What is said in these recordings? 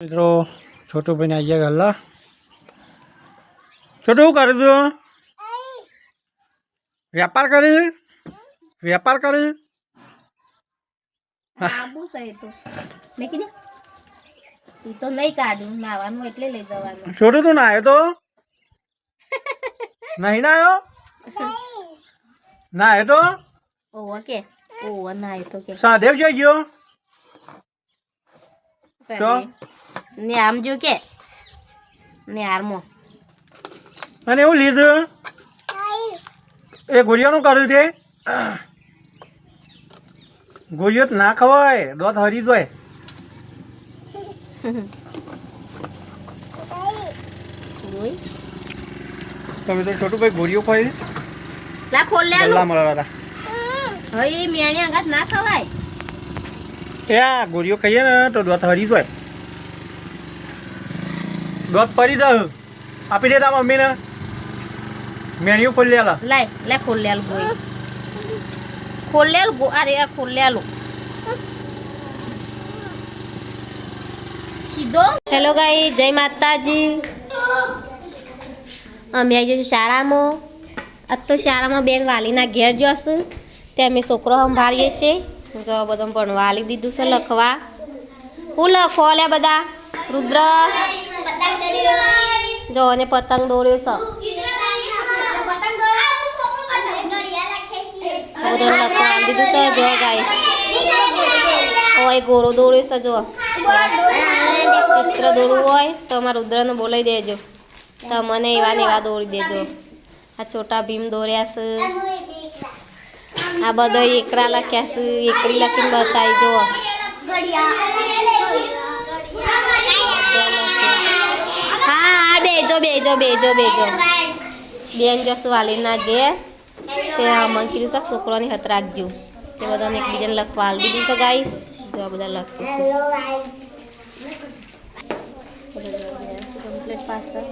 मित्रों छोटू भाई आई गया गल्ला। छोटू कर दो व्यापार करी આબુ છે તો મેં કીધું ઈ તો નહીં કાઢું નાવાનું એટલે લઈ જવાનું. छोटू तू नहायो तो नहीं नहायो नहायो तो ઓવો કે ઓવો નાય તો કે सादेव जई गयो तो ને આમ જો કે ને આરમો અને એવું લીધું એ ગોળિયાનું કર્યું તે ગોળિયો ના ખવાય દોત હરી જાય. તમે તો છોટું ભાઈ ગોળિયો ખાઈ લા ખોલ લે ગલ્લા મળવા હતા હઈ મેણી આગાત ના ખવાય. એ આ ગોળિયો ખાઈએ ને તો દોત હરી જાય. દોત પડી જાય આપી દેતા મમ્મીને મેણિયું ખોલી લેલા લાય લે ખોલ લે ગોઈ ખોલ લે ગો અરે આ ખોલ લે લો કીધો. હેલો ગાઈ જય માતાજી. અમે આવી જઈશું શાળામાં. આજ તો શાળામાં બેન વાલીના ઘેર જશે ત્યાં અમે છોકરો સંભાળીએ છીએ. જો બધું ભણવા આલી દીધું છે લખવા. હું લખો લે બધા રુદ્ર જો અને પતંગ દોર્યો છે. બધું લખવા આલી દીધું છે જો ગાઈ. ઓય ગોળો દોર્યો છે જો. ચિત્ર દોરવું હોય તો અમારા રુદ્રને બોલાવી દેજો તો મને એવા ને એવા દોરી દેજો. આ છોટા ભીમ દોર્યા છે. આ બધો એકરા લખ્યા છે. એકરી લખીને બતાવી જો. હા હા બેજો બેજો બેજો બેજો બેન જશું વાલીના ઘેર તે મને કીધું છે છોકરાની હાથ રાખજો તે બધાને એકબીજાને લખવા આલી દીધું છે ગાઈસ. જો બધા લખ્યું છે કમ્પ્લીટ પાછળ.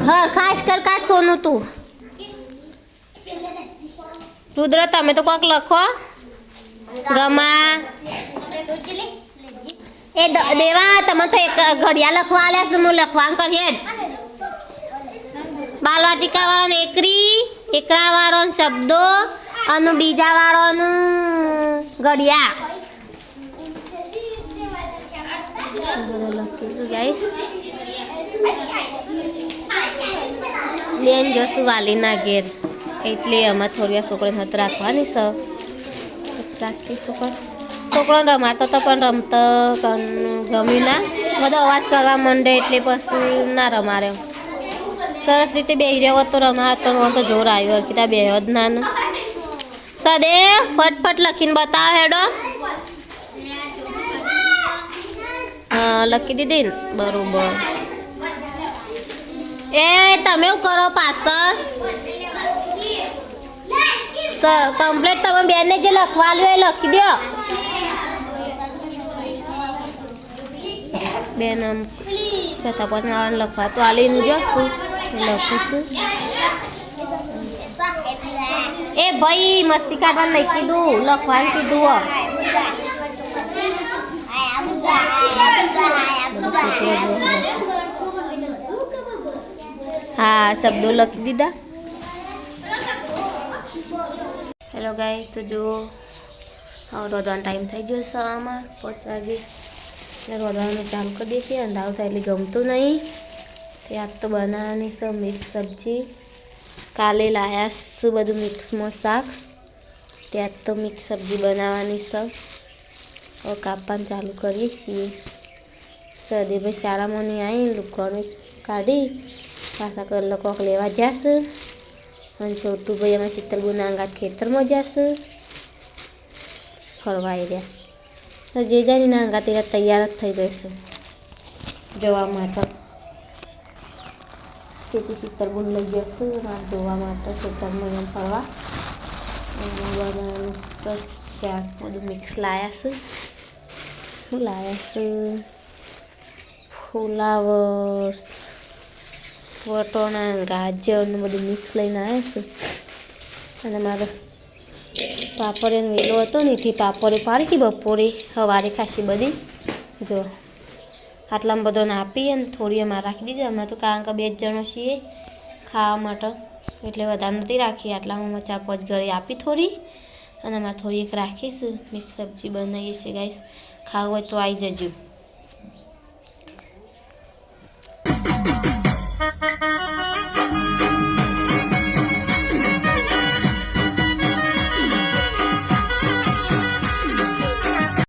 હા ખાસ કર કાચ સોનું તું રુદ્ર તમે તો કોક લખો ગમા એ દેવા તમે તો એક ઘડિયા લખવા આલ્યા હું લખવા કર હેડ. બાલવાટિકા વાળાને એકરી એકરા વાળો શબ્દો અને બીજા વાળોનું ઘડિયા બધું લખીશું ગાઈસ. બેન જશું વાલીના ઘેર એટલે આમાં થોડી છોકરાને હાથ રાખવાની છે. રાખીશું પણ છોકરાને રમાડતો તો પણ રમતો ગમ્યું ના બધો અવાજ કરવા માંડે એટલે પછી ના રમાડે. સરસ રીતે બેસી રહ્યો તો રમાડતો તો જોર આવ્યો કે ત્યાં બેહો જ નાનું. સદેવ ફટફટ લખીને બતાવ હેડો. હા લખી દીધી ને બરોબર. એ તમે શું કરો પાછળ કમ્પ્લેટ તમે બેનને જે લખવા લ્યો એ લખી દો. બેન આમ છતાં પણ લખવા તો આલીને જશું લખીશું. એ ભાઈ મસ્તી કાઢવાનું નહીં કીધું લખવાનું કીધું. હા શબ્દો લખી દીધા. હેલો ગાય તો જુઓ હવે રોધવાનો ટાઈમ થઈ ગયો છે. અમાર 5 વાગે એટલે રોધવાનું ચાલુ કરી દઈએ છીએ. અંધારું થાય એટલે ગમતું નહીં તે આજ તો બનાવવાની છે મિક્સ સબ્જી. કાલે લાયા છું બધું મિક્સમાં શાક ત્યાં તો મિક્સ સબ્જી બનાવવાની છે. હવે કાપવાનું ચાલુ કરીએ છીએ. સદેભાઈ શાળામાં નહીં આવી લુકવાનું કાઢી પાછા કરલો કોક લેવા જશે અને છોટું ભાઈ અમે શીતલબુના અંગાત ખેતરમાં જશે ફરવા રહ્યા. જે જાય ને અંગાત એ તૈયાર જ થઈ જશે જોવા માટે. સીધી શીતલબુન લઈ જશે જોવા માટે ખેતરમાં એમ ફરવા. બનાવવાનું શાક બધું મિક્સ લાયા છે. શું લાયા છે ફ્લાવર્સ વટોણા ગાજર ને બધું મિક્સ લઈને આવ્યા છે. અને મારો પાપડીનો વેલો હતો ને એથી પાપડી પાડી હતી બપોરે સવારે ખાસી બધી. જો આટલામાં બધાને આપી અને થોડી અમારે રાખી દીધી. અમે તો કારણ કે 2 જણો છીએ ખાવા માટે એટલે વધારે નથી રાખી. આટલામાં 4-5 ઘરે આપી થોડી અને અમારે થોડી એક રાખીશું. મિક્સ સબ્જી બનાવીએ છીએ ગાઈસ. ખાવું હોય તો આવી જજો.